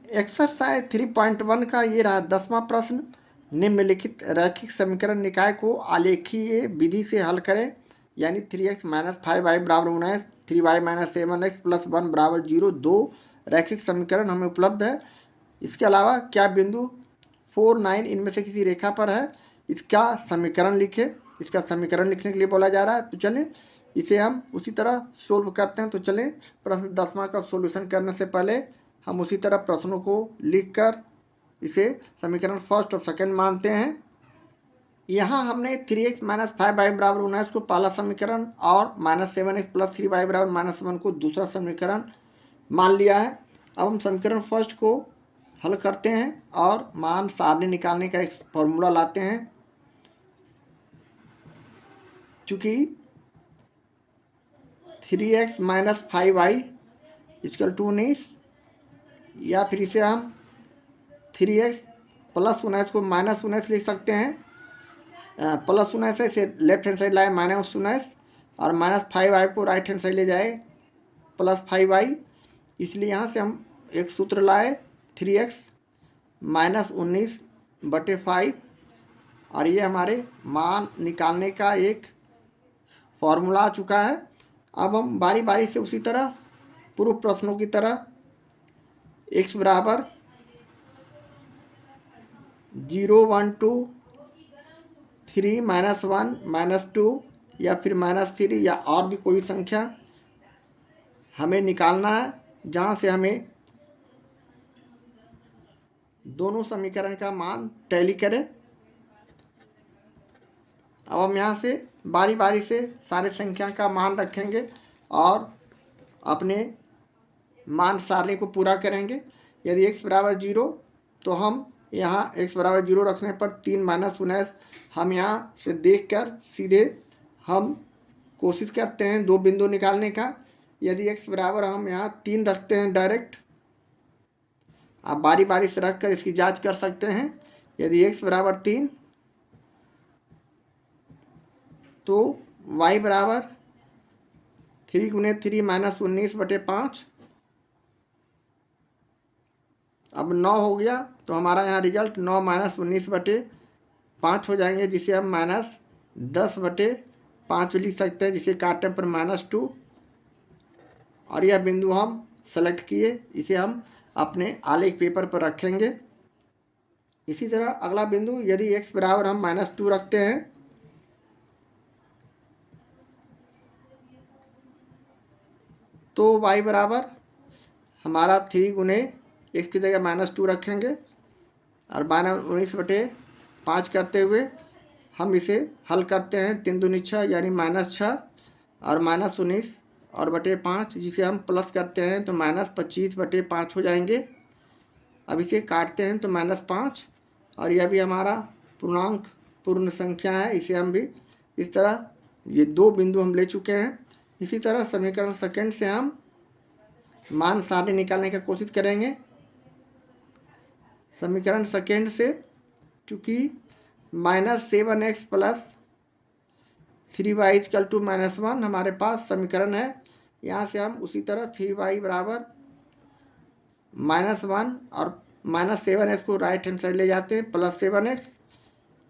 Exercise 3.1 का ये रहा 10वां प्रश्न। निम्नलिखित रैखिक समीकरण निकाय को आलेखीय विधि से हल करें। यानी 3x माइनस 5y बराबर 19, 3y माइनस 7x प्लस 1 बराबर 0। दो रैखिक समीकरण हमें उपलब्ध है। इसके अलावा क्या बिंदु 4, 9 इनमें से किसी रेखा पर है, इसका समीकरण लिखे। इसका समीकरण लिखने के लिए बोला जा रहा है। तो चलें इसे हम उसी तरह सोल्व करते हैं। तो चलें प्रश्न 10वां का सोल्यूशन करने से पहले हम उसी तरह प्रश्नों को लिखकर इसे समीकरण फर्स्ट और सेकंड मानते हैं। यहाँ हमने 3x माइनस 5y बराबर 19 को पहला समीकरण और माइनस 7x प्लस 3y बराबर माइनस 1 को दूसरा समीकरण मान लिया है। अब हम समीकरण फर्स्ट को हल करते हैं और मान सारणी निकालने का एक फॉर्मूला लाते हैं। चूँकि 3x minus 5y equal to 19, या फिर इसे हम 3x प्लस 19 को माइनस 19 लिख सकते हैं। प्लस 19 है, इसे लेफ्ट हैंड साइड लाए माइनस 19, और माइनस 5y को राइट हैंड साइड ले जाए प्लस 5y। इसलिए यहाँ से हम एक सूत्र लाए 3x माइनस 19/5, और ये हमारे मान निकालने का एक फॉर्मूला आ चुका है। अब हम बारी बारी से उसी तरह पूर्व प्रश्नों की तरह x बराबर 0, 1, 2, 3, माइनस 1, माइनस 2 या फिर माइनस 3 या और भी कोई संख्या हमें निकालना है, जहाँ से हमें दोनों समीकरण का मान टैली करें। अब हम यहाँ से बारी बारी से सारे संख्या का मान रखेंगे और अपने मान सारणी को पूरा करेंगे। यदि x बराबर 0 तो हम यहाँ x बराबर 0 रखने पर 3 माइनस 19 हम यहाँ से देखकर सीधे हम कोशिश करते हैं दो बिंदु निकालने का। यदि x बराबर हम यहाँ 3 रखते हैं डायरेक्ट, आप बारी बारी से रख कर इसकी जांच कर सकते हैं। यदि x बराबर 3 तो y बराबर 3 गुने 3 माइनस 19/5। अब 9 हो गया तो हमारा यहाँ रिजल्ट 9 माइनस 19/5 हो जाएंगे, जिसे हम माइनस 10/5 लिख सकते हैं, जिसे काटने पर -2। और यह बिंदु हम सेलेक्ट किए, इसे हम अपने आलेख पेपर पर रखेंगे। इसी तरह अगला बिंदु, यदि x बराबर हम -2 रखते हैं तो y बराबर हमारा 3 गुने x की जगह -2 रखेंगे और माइनस 19/5 करते हुए हम इसे हल करते हैं। 3 दूनी 6 यानी -6 और -19 और बटे 5, जिसे हम प्लस करते हैं तो -25/5 हो जाएंगे। अब इसे काटते हैं तो -5, और यह भी हमारा पूर्णांक पूर्ण संख्या है। इसे हम भी इस तरह, ये दो बिंदु हम ले चुके हैं। इसी तरह समीकरण सेकंड से हम मान सारणी निकालने की कोशिश करेंगे। समीकरण सेकंड से चूँकि -7x plus 3y equal to -1 हमारे पास समीकरण है, यहाँ से हम उसी तरह 3y बराबर -1 और -7x को राइट हैंड साइड ले जाते हैं प्लस 7x।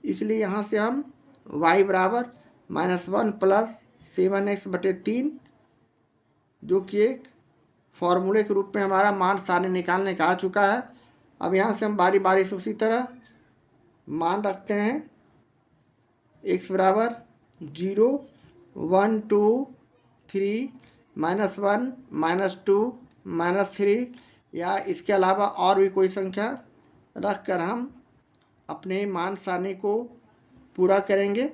इसलिए यहाँ से हम y बराबर -1 प्लस 7x/3, जो कि एक फॉर्मूले के रूप में हमारा मान सारणी निकालने का आ चुका है। अब यहाँ से हम बारी बारी से उसी तरह मान रखते हैं। x बराबर 0, 1, 2, 3, -1, -2, -3 या इसके अलावा और भी कोई संख्या रख कर हम अपने मान सारणी को पूरा करेंगे।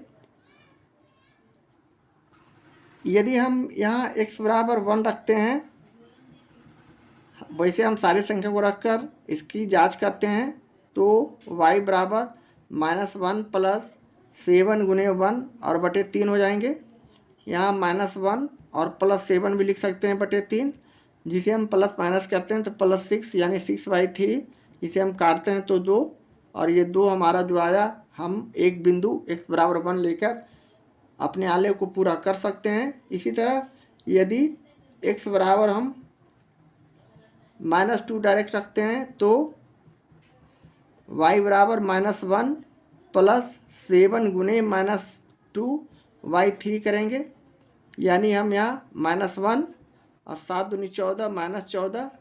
यदि हम यहाँ x बराबर 1 रखते हैं, वैसे हम सारी संख्या को रखकर इसकी जांच करते हैं, तो y बराबर -1 प्लस 7 गुने 1 और बटे 3 हो जाएंगे। यहाँ -1 और प्लस 7 भी लिख सकते हैं बटे 3, जिसे हम प्लस माइनस करते हैं तो +6 यानी 6/3। इसे हम काटते हैं तो 2, और ये 2 हमारा जो आया, हम एक बिंदु x बराबर 1 लेकर अपने आलेख को पूरा कर सकते हैं। इसी तरह यदि x बराबर हम -2 डायरेक्ट रखते हैं तो y बराबर -1 प्लस 7 गुने -2 y3 करेंगे। यानी हम यहाँ -1 और 7 दूनी 14 -14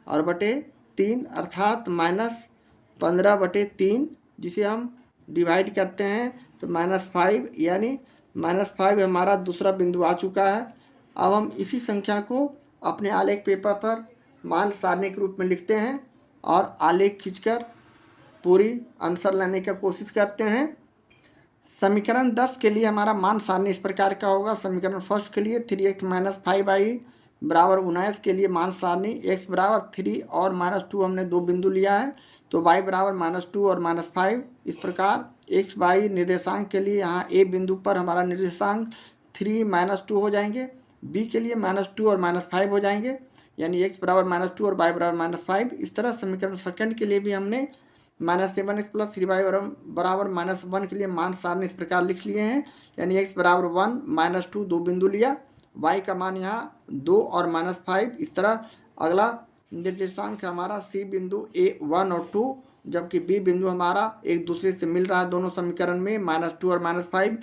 और बटे 3 अर्थात -15/3, जिसे हम डिवाइड करते हैं तो -5, यानी -5 हमारा दूसरा बिंदु आ चुका है। अब हम इसी संख्या को अपने आलेख पेपर पर मान सारणी के रूप में लिखते हैं और आलेख खींचकर पूरी आंसर लाने का कोशिश करते हैं। समीकरण 10 के लिए हमारा मान सारणी इस प्रकार का होगा। समीकरण फर्स्ट के लिए 3x - 5y बराबर 19 के लिए मान सारणी x बराबर 3 और -2 हमने दो बिंदु लिया है, तो y बराबर -2 और -5। इस प्रकार x y निर्देशांक के लिए यहाँ a बिंदु पर हमारा निर्देशांक 3 -2 हो जाएंगे, b के लिए -2 और -5 हो जाएंगे, यानी x बराबर -2 और y बराबर -5। इस तरह समीकरण सेकंड के लिए भी हमने -7x प्लस 3y बराबर -1 के लिए मान सारणी इस प्रकार लिख लिए हैं, यानी x बराबर 1 -2 दो बिंदु लिया, y का मान यहाँ 2 और -5। इस तरह अगला निर्देशांक हमारा c बिंदु a 1 और 2, जबकि b बिंदु हमारा एक दूसरे से मिल रहा है दोनों समीकरण में -2 और -5।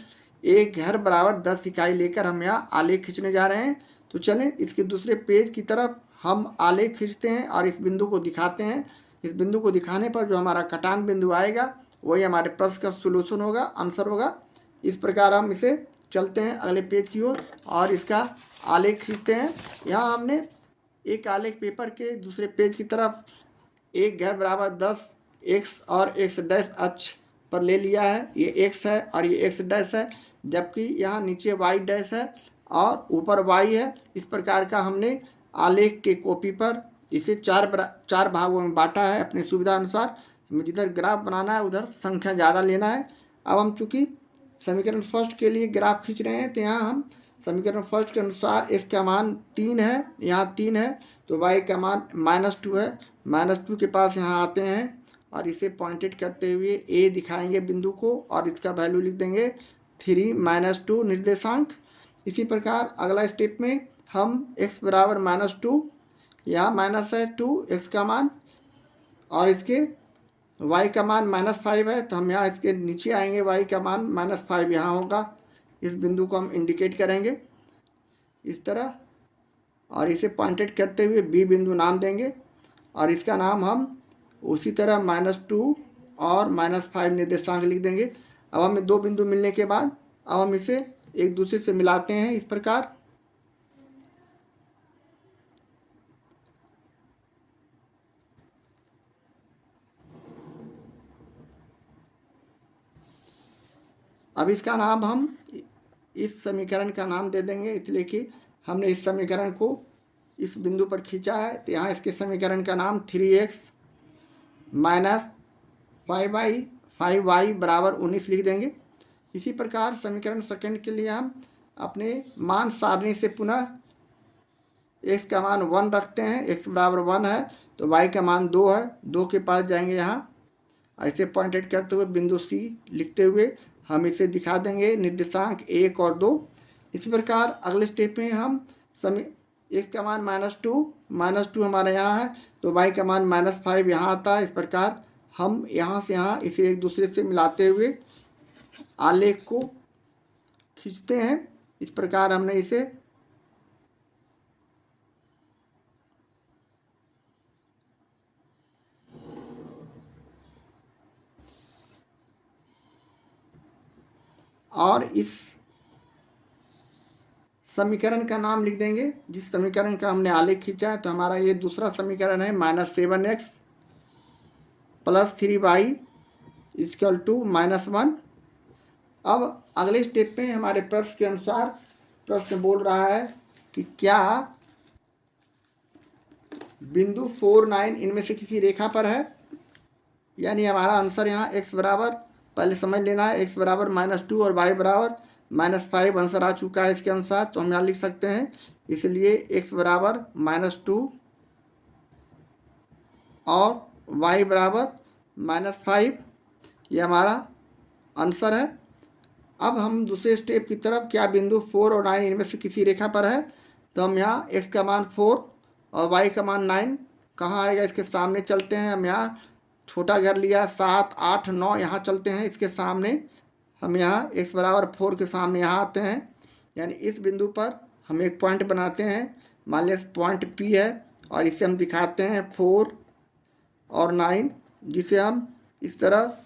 एक घर बराबर 10 इकाई लेकर हम यहाँ आलेख खींचने जा रहे हैं। तो चलें इसके दूसरे पेज की तरफ हम आलेख खींचते हैं और इस बिंदु को दिखाते हैं। इस बिंदु को दिखाने पर जो हमारा कटान बिंदु आएगा वही हमारे प्रश्न का सोल्यूशन होगा, आंसर होगा। इस प्रकार हम इसे चलते हैं अगले पेज की ओर और इसका आलेख खींचते हैं। यहाँ हमने एक आलेख पेपर के दूसरे पेज की तरफ एक घर बराबर 10 x और x डैश अक्ष पर ले लिया है। ये x है और ये x डैश है, जबकि यहाँ नीचे y डैश है और ऊपर y है। इस प्रकार का हमने आलेख के कॉपी पर इसे चार भागों में बांटा है अपनी सुविधा अनुसार। हमें जिधर ग्राफ बनाना है उधर संख्या ज़्यादा लेना है। अब हम चूँकि समीकरण फर्स्ट के लिए ग्राफ खींच रहे हैं तो यहाँ हम समीकरण फर्स्ट के अनुसार x का मान 3 है, यहाँ 3 है, तो y का मान -2 है। -2 के पास यहाँ आते हैं और इसे पॉइंटेड करते हुए a दिखाएंगे बिंदु को और इसका वैल्यू लिख देंगे 3 -2 निर्देशांक। इसी प्रकार अगला स्टेप में हम x बराबर -2, यहाँ माइनस है 2 x का मान और इसके y का मान -5 है, तो हम यहाँ इसके नीचे आएंगे, y का मान -5 यहाँ होगा। इस बिंदु को हम इंडिकेट करेंगे इस तरह और इसे पॉइंटेड करते हुए b बिंदु नाम देंगे और इसका नाम हम उसी तरह -2 और -5 निर्देशांक लिख देंगे। अब हमें दो बिंदु मिलने के बाद अब हम इसे एक दूसरे से मिलाते हैं इस प्रकार। अब इसका नाम हम इस समीकरण का नाम दे देंगे, इसलिए कि हमने इस समीकरण को इस बिंदु पर खींचा है, तो यहाँ इसके समीकरण का नाम 3x - 5y बराबर 19 लिख देंगे। इसी प्रकार समीकरण सेकंड के लिए हम अपने मान सारणी से पुनः x का मान 1 रखते हैं, x बराबर 1 है, तो y का मान 2 है, 2 के पास जाएंगे यहाँ और इसे पॉइंटेड करते हुए बिंदु C लिखते हुए हम इसे दिखा देंगे निर्देशांक 1 और 2। इसी प्रकार अगले स्टेप में हम x का मान -2 हमारे यहाँ है, तो y का मान -5 यहाँ आता है। इस प्रकार हम यहाँ से यहाँ इसे एक दूसरे से मिलाते हुए आलेख को खींचते हैं। इस प्रकार हमने इसे और इस समीकरण का नाम लिख देंगे जिस समीकरण का हमने आलेख खींचा है। तो हमारा ये दूसरा समीकरण है -7x plus 3y equal to -1। अब अगले स्टेप में हमारे प्रश्न के अनुसार प्रश्न बोल रहा है कि क्या बिंदु 4, 9 इनमें से किसी रेखा पर है, यानी हमारा आंसर यहाँ x बराबर पहले समझ लेना है, x बराबर -2 और y बराबर -5 आंसर आ चुका है इसके अनुसार। तो हम यहाँ लिख सकते हैं, इसलिए x बराबर -2 और y बराबर -5 ये हमारा आंसर है। अब हम दूसरे स्टेप की तरफ, क्या बिंदु 4 और 9 इनमें से किसी रेखा पर है, तो हम यहाँ x का मान 4 और y का मान 9 कहाँ आएगा, इसके सामने चलते हैं हम। यहाँ छोटा घर लिया 7 8 9, यहाँ चलते हैं इसके सामने। हम यहाँ x बराबर 4 के सामने यहाँ आते हैं, यानी इस बिंदु पर हम एक पॉइंट बनाते हैं। मान लिया पॉइंट P है और इसे हम दिखाते हैं 4 और 9, जिसे हम इस तरह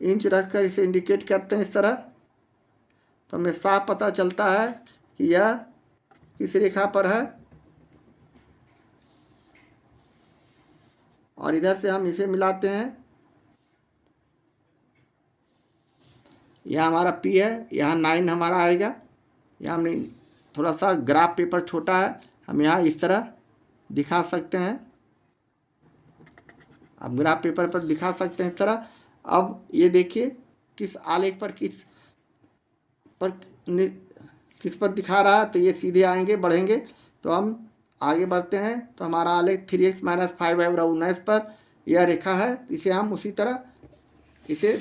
इंच रखकर इसे इंडिकेट करते हैं इस तरह। तो हमें साफ पता चलता है कि यह किस रेखा पर है, और इधर से हम इसे मिलाते हैं। यह हमारा P है, यहाँ 9 हमारा आएगा। यहाँ हमने थोड़ा सा ग्राफ पेपर छोटा है, हम यहाँ इस तरह दिखा सकते हैं। अब ग्राफ पेपर पर दिखा सकते हैं इस तरह। अब ये देखिए किस आलेख पर किस पर दिखा रहा है, तो ये सीधे आएंगे, बढ़ेंगे। तो हम आगे बढ़ते हैं, तो हमारा आलेख 3x - 5y/19 पर यह रेखा है। इसे हम उसी तरह इसे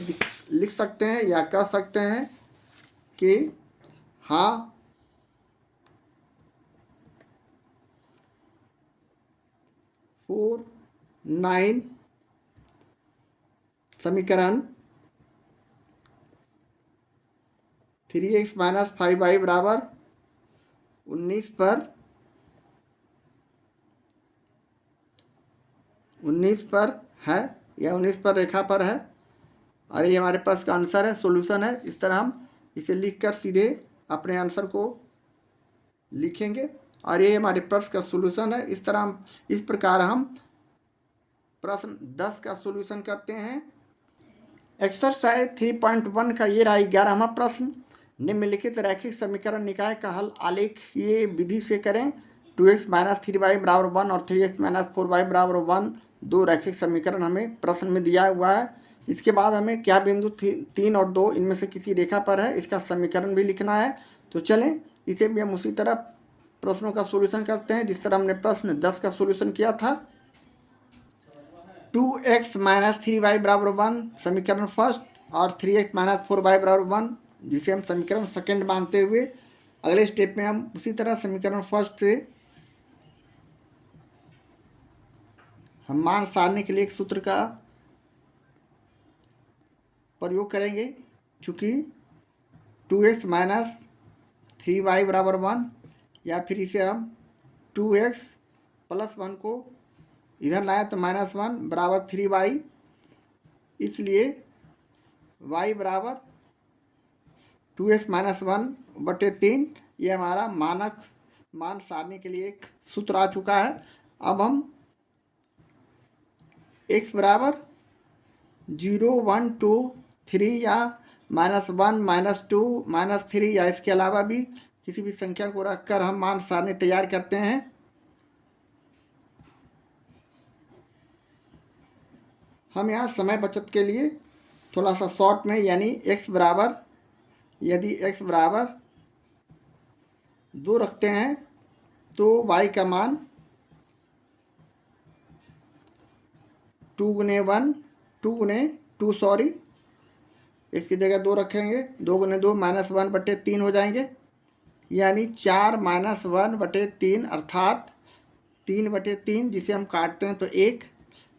लिख सकते हैं या कह सकते हैं कि हाँ, फोर 9 समीकरण 3x - 5y बराबर 19 पर है, या 19 पर रेखा पर है। और ये हमारे पास का आंसर है, सॉल्यूशन है। इस तरह हम इसे लिखकर सीधे अपने आंसर को लिखेंगे, और ये हमारे प्रश्न का सॉल्यूशन है। इस प्रकार हम प्रश्न 10 का सॉल्यूशन करते हैं। एक्सरसाइज 3.1 का ये रहा 11वां प्रश्न। निम्नलिखित रैखिक समीकरण निकाय का हल आलेखीय विधि से करें। 2x - 3y बराबर 1 और 3x - 4y बराबर 1 दो रैखिक समीकरण हमें प्रश्न में दिया हुआ है। इसके बाद हमें क्या बिंदु 3 और 2 इनमें से किसी रेखा पर है, इसका समीकरण भी लिखना है। तो चलें इसे भी हम उसी तरह प्रश्नों का सॉल्यूशन करते हैं जिस तरह हमने प्रश्न 10 का सॉल्यूशन किया था। 2x - 3y बराबर 1 समीकरण फर्स्ट, और 3x - 4y बराबर 1 जिसे हम समीकरण सेकंड मानते हुए अगले स्टेप में हम उसी तरह समीकरण फर्स्ट से हम मान सारने के लिए एक सूत्र का प्रयोग करेंगे। चूँकि 2x - 3y बराबर 1, या फिर इसे हम 2x + 1 को इधर लाए तो -1 बराबर 3y, इसलिए y बराबर 2x - 1/3। ये हमारा मानक मान सारने के लिए एक सूत्र आ चुका है। अब हम x बराबर 0 1 2 3 या -1 -2 -3 या इसके अलावा भी किसी भी संख्या को रखकर हम मान सारणी तैयार करते हैं। हम यहाँ समय बचत के लिए थोड़ा सा शॉर्ट में, यानी यदि x बराबर 2 रखते हैं तो y का मान 2 × 2 इसकी जगह 2 रखेंगे, 2 × 2 -1/3 हो जाएंगे, यानी 4 - 1/3 अर्थात 3/3, जिसे हम काटते हैं तो 1,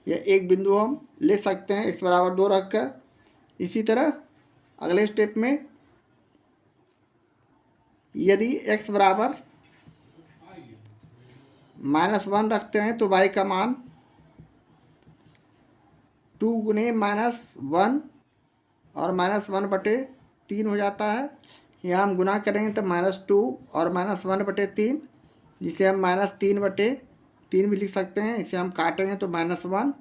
या एक बिंदु हम ले सकते हैं x बराबर 2 रखकर। इसी तरह अगले स्टेप में यदि x बराबर -1 रखते हैं तो y का मान 2 × -1 और -1/3 हो जाता है। यहाँ हम गुना करेंगे तो -2 और -1/3, जिसे हम -3/3 भी लिख सकते हैं। इसे हम काटेंगे तो -1।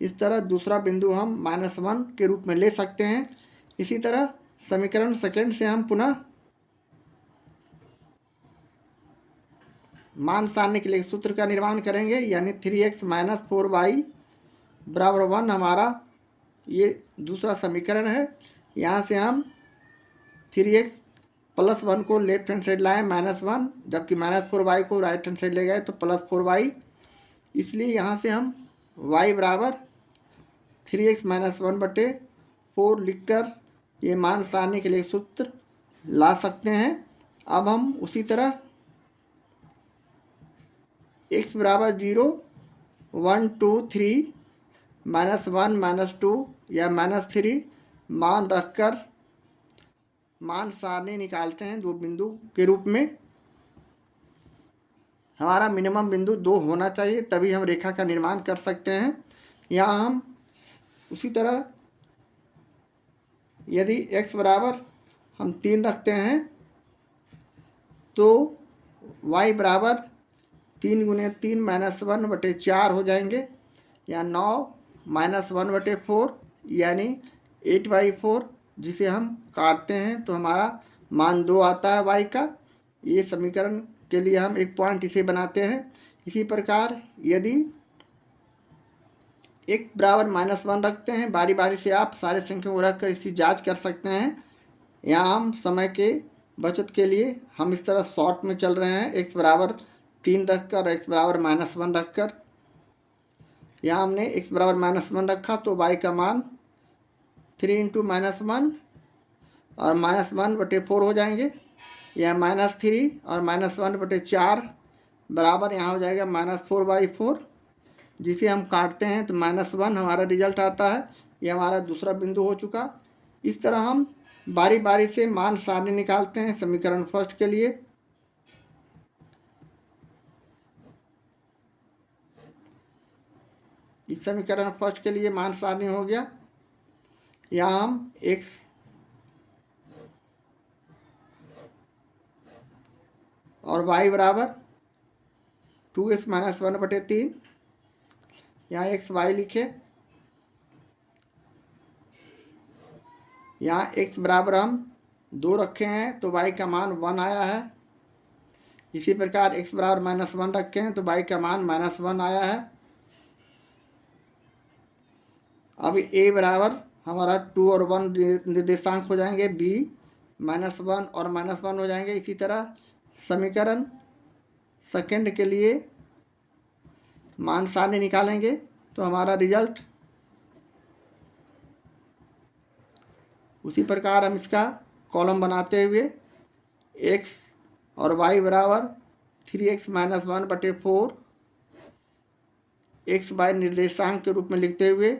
इस तरह दूसरा बिंदु हम -1 के रूप में ले सकते हैं। इसी तरह समीकरण सेकंड से हम पुनः मान सारने के लिए सूत्र का निर्माण करेंगे, यानी 3x - 4y बराबर 1 हमारा ये दूसरा समीकरण है। यहाँ से हम 3x + 1 को लेफ्ट हैंड साइड लाएँ -1, जबकि -4y को राइट हैंड साइड ले गए तो +4y। इसलिए यहाँ से हम y बराबर 3x - 1/4 लिखकर ये मान सारने के लिए सूत्र ला सकते हैं। अब हम उसी तरह x बराबर 0 1 2 3 -1 -2 या -3 मान रखकर मान सारणी निकालते हैं 2 बिंदु के रूप में। हमारा मिनिमम बिंदु 2 होना चाहिए, तभी हम रेखा का निर्माण कर सकते हैं। यहाँ हम उसी तरह यदि x बराबर हम 3 रखते हैं तो y बराबर 3 × 3 -1/4 हो जाएंगे, या 9 -1/4 यानी 8/4, जिसे हम काटते हैं तो हमारा मान 2 आता है y का। ये समीकरण के लिए हम एक पॉइंट इसे बनाते हैं। इसी प्रकार यदि x बराबर -1 रखते हैं, बारी बारी से आप सारे संख्या को रखकर इसकी जांच कर सकते हैं। यहाँ हम समय के बचत के लिए हम इस तरह शॉर्ट में चल रहे हैं, x बराबर 3 रखकर x बराबर -1 रखकर। यहाँ हमने x बराबर -1 रखा तो y का मान 3 × -1 और -1/4 हो जाएंगे, या -3 और -1/4 बराबर यहाँ हो जाएगा -4/4, जिसे हम काटते हैं तो -1 हमारा रिजल्ट आता है। ये हमारा दूसरा बिंदु हो चुका। इस तरह हम बारी बारी से मान सारणी निकालते हैं समीकरण फर्स्ट के लिए। इस समीकरण फर्स्ट के लिए मान सारणी हो गया। यहाँ हम x और y बराबर 2x - 1/3, यहाँ x y लिखे। यहाँ x बराबर हम 2 रखे हैं तो y का मान 1 आया है। इसी प्रकार x बराबर -1 रखे हैं तो y का मान -1 आया है। अब a बराबर हमारा 2 और 1 निर्देशांक हो जाएंगे, b -1 और -1 हो जाएंगे। इसी तरह समीकरण सेकंड के लिए मान सारणी निकालेंगे तो हमारा रिजल्ट उसी प्रकार हम इसका कॉलम बनाते हुए x और y बराबर 3x - 1/4 x y निर्देशांक के रूप में लिखते हुए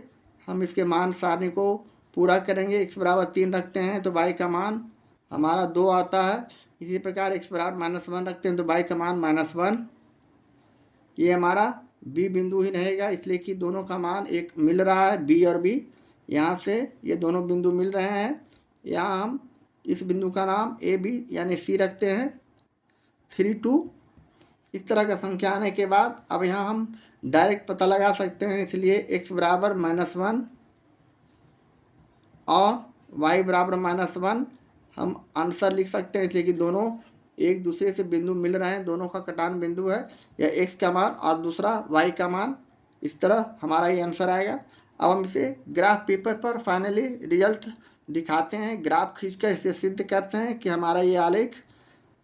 हम इसके मान सारणी को पूरा करेंगे। x बराबर 3 रखते हैं तो y का मान हमारा 2 आता है। इसी प्रकार x बराबर -1 रखते हैं तो y का मान -1। ये हमारा b बिंदु ही रहेगा, इसलिए कि दोनों का मान एक मिल रहा है, b और b। यहाँ से ये दोनों बिंदु मिल रहे हैं। यहाँ हम इस बिंदु का नाम ए बी यानी सी रखते हैं। 3 2 इस तरह का संख्या आने के बाद अब यहाँ हम डायरेक्ट पता लगा सकते हैं, इसलिए x बराबर -1 और y बराबर -1 हम आंसर लिख सकते हैं, इसलिए कि दोनों एक दूसरे से बिंदु मिल रहे हैं, दोनों का कटान बिंदु है, या x का मान और दूसरा y का मान। इस तरह हमारा ये आंसर आएगा। अब हम इसे ग्राफ पेपर पर फाइनली रिजल्ट दिखाते हैं, ग्राफ खींचकर इसे सिद्ध करते हैं कि हमारा ये आलेख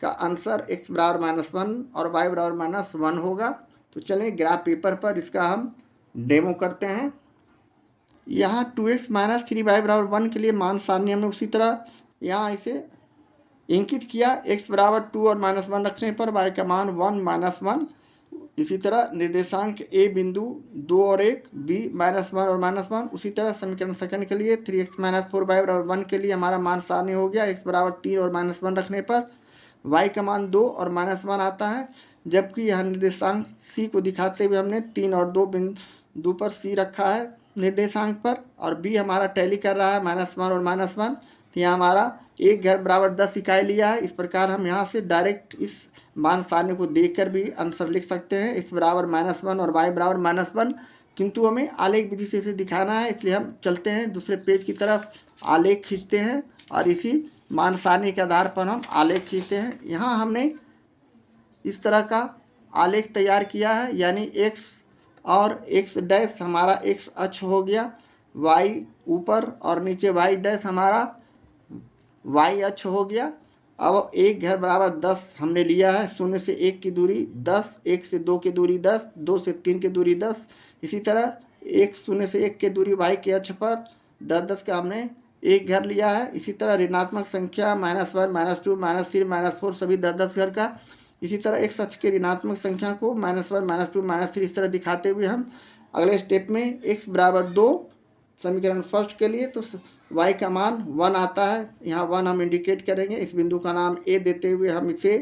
का आंसर x बराबर -1 और y बराबर -1 होगा। तो चलिए ग्राफ पेपर पर इसका हम डेमो करते हैं। यहाँ 2x - 3y बराबर 1 के लिए मान सारणी हमने उसी तरह यहाँ इसे इंकित किया। x बराबर 2 और -1 रखने पर y का मान 1 - 1। इसी तरह निर्देशांक a बिंदु 2 और 1, b -1 और -1। उसी तरह समीकरण सेकंड के लिए 3x - 4y बराबर 1 के लिए हमारा मान सारणी हो गया। x बराबर 3 और -1 रखने पर y का मान 2 और -1 आता है, जबकि यहाँ निर्देशांक c को दिखाते हुए हमने 3 और 2 बिंदु पर c रखा है निर्देशांक पर, और b हमारा टैली कर रहा है -1 और -1। तो यहाँ हमारा एक घर बराबर 10 इकाई लिया है। इस प्रकार हम यहाँ से डायरेक्ट इस मान सारणी को देखकर भी आंसर लिख सकते हैं, x बराबर -1 और y बराबर -1। किंतु हमें आलेख विधि से इसे दिखाना है, इसलिए हम चलते हैं दूसरे पेज की तरफ, आलेख खींचते हैं और इसी मान सारणी के आधार पर हम आलेख खींचते हैं। यहाँ हमने इस तरह का आलेख तैयार किया है, यानी x और x डैश हमारा x अक्ष हो गया, y ऊपर और नीचे y डैश हमारा y अक्ष हो गया। अब एक घर बराबर 10 हमने लिया है, 0 से 1 की दूरी 10, 1 से 2 की दूरी 10, 2 से 3 की दूरी 10। इसी तरह 0 से 1 की दूरी y के अक्ष पर 10 का हमने एक घर लिया है। इसी तरह ऋणात्मक संख्या -1 -2 -3 -4 सभी 10 घर का इसी तरह x अक्ष के ऋणात्मक संख्या को -1, -2, -3 इस तरह दिखाते हुए हम अगले स्टेप में x बराबर 2 समीकरण फर्स्ट के लिए तो y का मान 1 आता है। यहाँ 1 हम इंडिकेट करेंगे। इस बिंदु का नाम a देते हुए हम इसे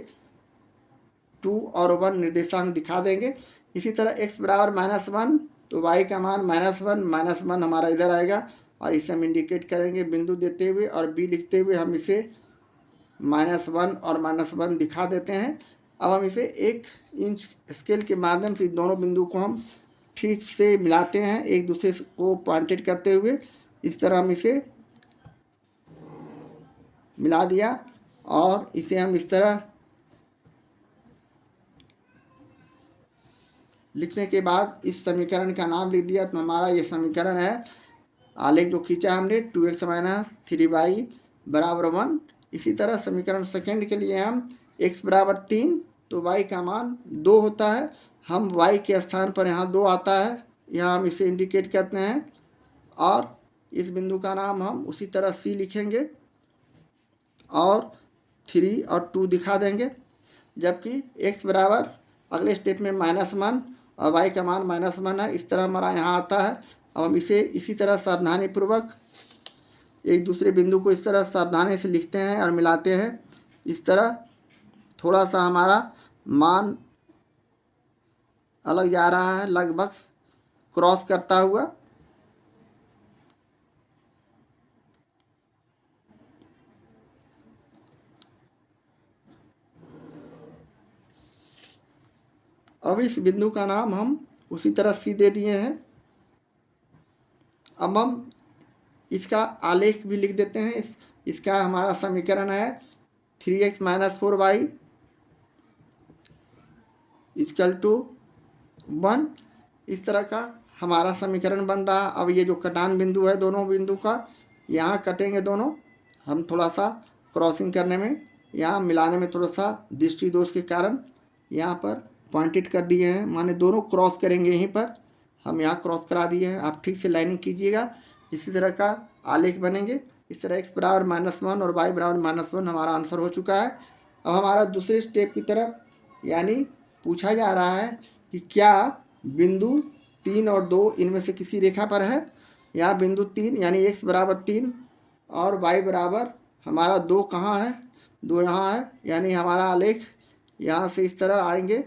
2 और 1 निर्देशांक दिखा देंगे। इसी तरह x बराबर -1 तो y का मान -1 हमारा इधर आएगा और इसे हम इंडिकेट करेंगे बिंदु देते हुए और b लिखते हुए हम इसे -1 और -1 दिखा देते हैं। अब हम इसे 1 इंच स्केल के माध्यम से दोनों बिंदु को हम ठीक से मिलाते हैं एक दूसरे को पॉइंटेड करते हुए। इस तरह हम इसे मिला दिया और इसे हम इस तरह लिखने के बाद इस समीकरण का नाम लिख दिया तो हमारा ये समीकरण है। आलेख जो खींचा हमने 2x - 3y बराबर 1। इसी तरह समीकरण सेकंड के लिए हम x बराबर 3 तो y का मान 2 होता है। हम y के स्थान पर यहाँ 2 आता है, यहाँ हम इसे इंडिकेट करते हैं और इस बिंदु का नाम हम उसी तरह c लिखेंगे और 3 और 2 दिखा देंगे। जबकि x बराबर अगले स्टेप में -1 और y का मान -1 है, इस तरह हमारा यहाँ आता है। अब हम इसे इसी तरह सावधानीपूर्वक एक दूसरे बिंदु को इस तरह सावधानी से लिखते हैं और मिलाते हैं। इस तरह थोड़ा सा हमारा मान अलग जा रहा है, लगभग क्रॉस करता हुआ। अब इस बिंदु का नाम हम उसी तरह सी दे दिए हैं। अब हम इसका आलेख भी लिख देते हैं। इसका हमारा समीकरण है 3x - 4y = 1। इस तरह का हमारा समीकरण बन रहा। अब ये जो कटान बिंदु है दोनों बिंदु का, यहाँ कटेंगे दोनों। हम थोड़ा सा क्रॉसिंग करने में, यहाँ मिलाने में थोड़ा सा दृष्टि दोष के कारण यहाँ पर पॉइंटेड कर दिए हैं, माने दोनों क्रॉस करेंगे। यहीं पर हम यहाँ क्रॉस करा दिए हैं। आप ठीक से लाइनिंग कीजिएगा। इसी तरह का आलेख बनेंगे। इस तरह x बराबर -1 और y बराबर -1 हमारा आंसर हो चुका है। अब हमारा दूसरे स्टेप की तरफ यानी पूछा जा रहा है कि क्या बिंदु 3 और 2 इनमें से किसी रेखा पर है। यहाँ बिंदु 3 यानी x बराबर 3 और y बराबर हमारा 2 कहाँ है, 2 यहाँ है। यानी हमारा आलेख यहाँ से इस तरह आएंगे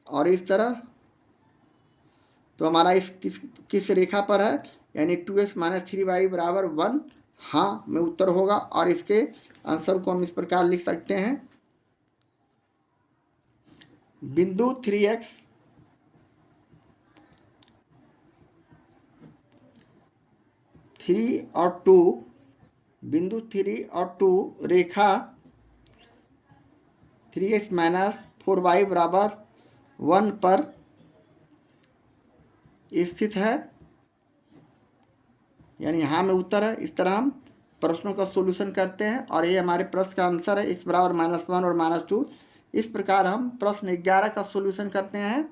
और इस तरह। तो हमारा इस किस रेखा पर है, यानी 2x - 3y बराबर 1 हाँ में उत्तर होगा। और इसके आंसर को हम इस प्रकार लिख सकते हैं। बिंदु 3x और 2 बिंदु 3 और 2 रेखा 3x - 4y बराबर 1 पर स्थित है, यानी यहाँ में उत्तर है। इस तरह हम प्रश्नों का सॉल्यूशन करते हैं और ये हमारे प्रश्न का आंसर है x बराबर -1 और -2। इस प्रकार हम प्रश्न 11 का सॉल्यूशन करते हैं।